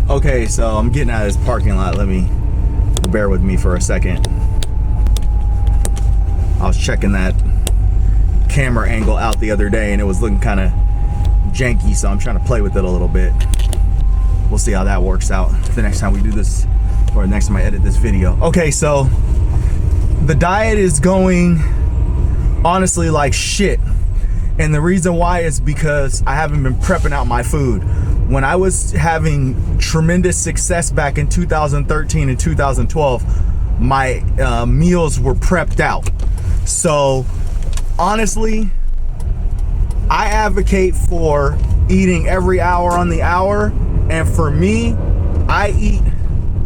Okay, so I'm getting out of this parking lot. Let me bear with me for a second. I was checking that camera angle out the other day and it was looking kind of janky, so I'm trying to play with it a little bit. We'll see how that works out the next time we do this, or next time I edit this video. Okay, so the diet is going honestly like shit. And the reason why is because I haven't been prepping out my food. When I was having tremendous success back in 2013 and 2012, my meals were prepped out. So honestly, I advocate for eating every hour on the hour. And for me, I eat,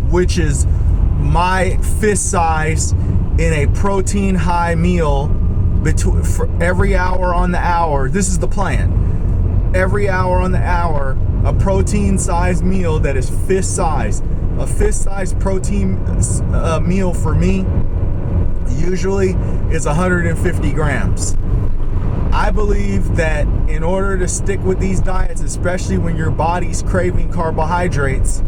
which is my fist size in a protein high meal for every hour on the hour. This is the plan. Every hour on the hour, a protein sized meal that is fist size. A fist size protein meal for me usually is 150 grams. I believe that in order to stick with these diets, especially when your body's craving carbohydrates,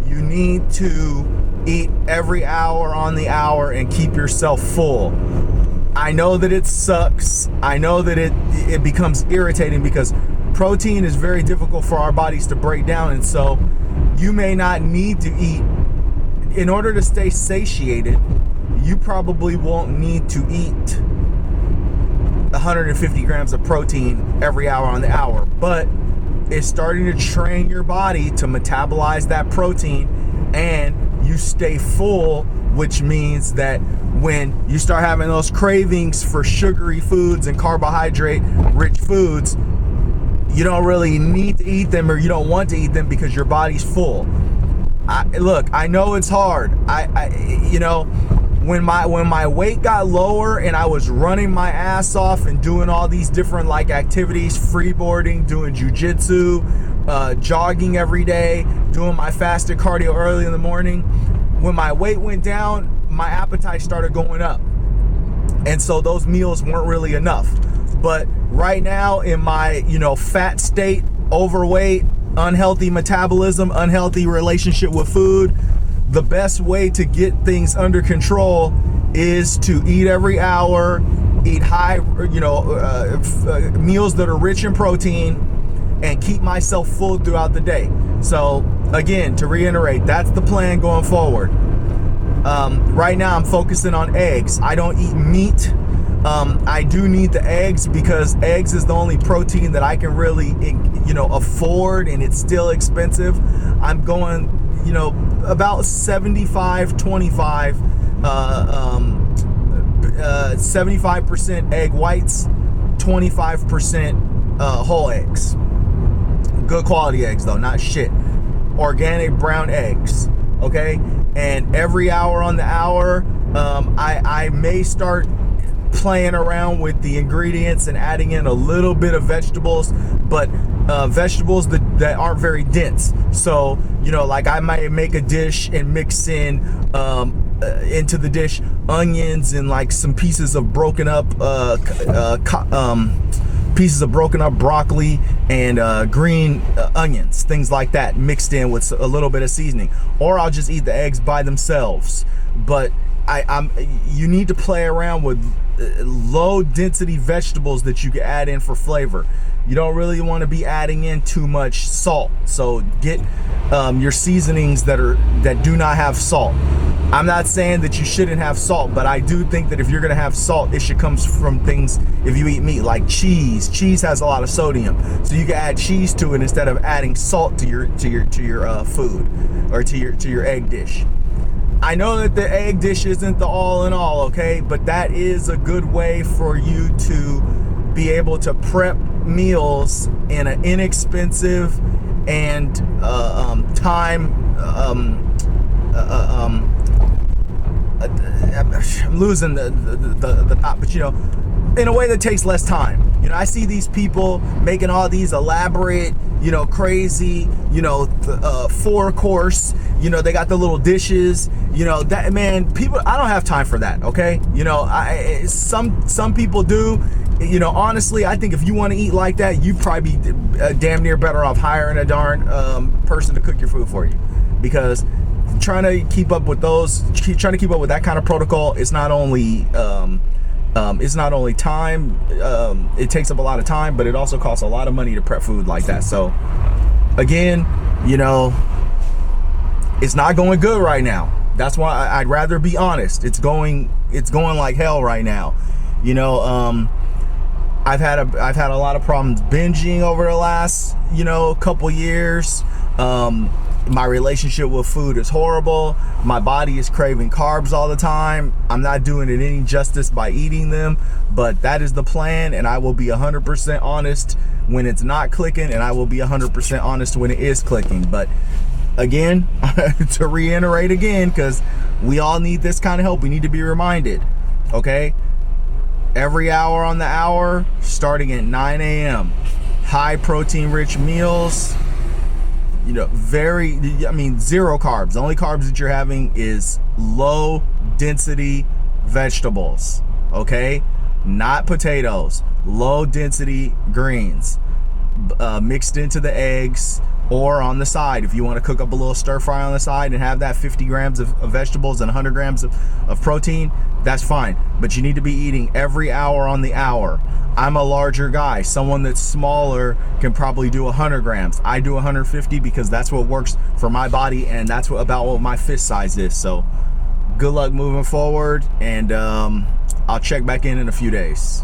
you need to eat every hour on the hour and keep yourself full. I know that it sucks. I know that it becomes irritating because protein is very difficult for our bodies to break down, and so you may not need to eat. In order to stay satiated, you probably won't need to eat 150 grams of protein every hour on the hour, but it's starting to train your body to metabolize that protein and you stay full, which means that when you start having those cravings for sugary foods and carbohydrate rich foods, you don't really need to eat them, or you don't want to eat them because your body's full. Look, I know it's hard. When my weight got lower and I was running my ass off and doing all these different like activities, freeboarding, doing jiu-jitsu, jogging every day, doing my fasted cardio early in the morning, when my weight went down, my appetite started going up. And so those meals weren't really enough. But right now in my, fat state, overweight, unhealthy metabolism, unhealthy relationship with food, the best way to get things under control is to eat every hour, eat high, meals that are rich in protein, and keep myself full throughout the day. So again, to reiterate, that's the plan going forward. Right now I'm focusing on eggs. I don't eat meat. I do need the eggs because eggs is the only protein that I can really, afford, and it's still expensive. I'm going, about 75-25, 75% egg whites, 25% whole eggs. Good quality eggs though, not shit. Organic brown eggs, okay? And every hour on the hour, I may start playing around with the ingredients and adding in a little bit of vegetables, but vegetables that aren't very dense. So, like I might make a dish and mix in into the dish onions and like some pieces of broken up broccoli and green onions, things like that, mixed in with a little bit of seasoning. Or I'll just eat the eggs by themselves. But you need to play around with low density vegetables that you can add in for flavor. You don't really want to be adding in too much salt. So get your seasonings that do not have salt. I'm not saying that you shouldn't have salt, but I do think that if you're gonna have salt, it should come from things. If you eat meat, like cheese has a lot of sodium, so you can add cheese to it instead of adding salt to your food or to your egg dish. I know that the egg dish isn't the all in all, okay, but that is a good way for you to be able to prep meals in an inexpensive and time. I'm losing the thought, but in a way that takes less time. I see these people making all these elaborate, crazy, 4-course, You know, they got the little dishes, you know, that, man, people, I don't have time for that, okay? You know, some people do. You know, honestly, I think if you want to eat like that, you'd probably be damn near better off hiring a darn person to cook your food for you, because trying to keep up with that kind of protocol, it's not only time, it takes up a lot of time, but it also costs a lot of money to prep food like that. So again, you know, it's not going good right now. That's why I'd rather be honest. It's going like hell right now. You know, I've had a lot of problems binging over the last, you know, couple years. My relationship with food is horrible. My body is craving carbs all the time. I'm not doing it any justice by eating them, but that is the plan, and I will be 100% honest when it's not clicking, and I will be 100% honest when it is clicking. But again, to reiterate again, because we all need this kind of help, we need to be reminded, okay? Every hour on the hour, starting at 9 a.m. High protein rich meals, you know, zero carbs. The only carbs that you're having is low density vegetables, okay? Not potatoes, low density greens, mixed into the eggs, or on the side. If you want to cook up a little stir fry on the side and have that 50 grams of vegetables and 100 grams of protein, that's fine. But you need to be eating every hour on the hour. I'm a larger guy. Someone that's smaller can probably do 100 grams. I do 150 because that's what works for my body, and that's about what my fist size is. So good luck moving forward, and I'll check back in a few days.